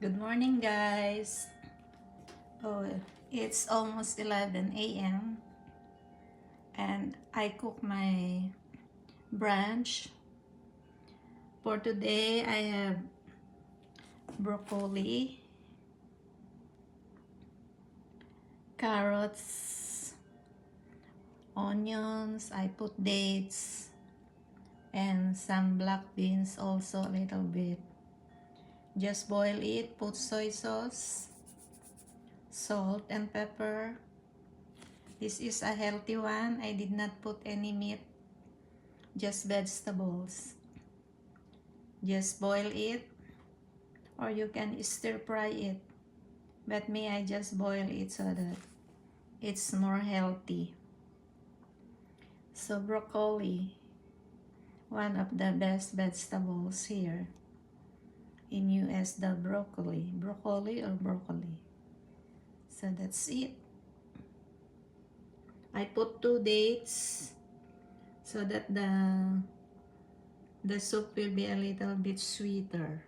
Good morning, guys. Oh, it's almost 11 a.m. and I cook my brunch. For today, I have broccoli, carrots, onions. I put dates and some black beans also a little bit. Just boil it, put soy sauce, salt and pepper. This is a healthy one. I did not put any meat, just vegetables. Just boil it, or you can stir fry it, but me, I just boil it so that it's more healthy. So broccoli, one of the best vegetables here in US, the broccoli or broccoli. So that's it. I put 2 dates so that the soup will be a little bit sweeter.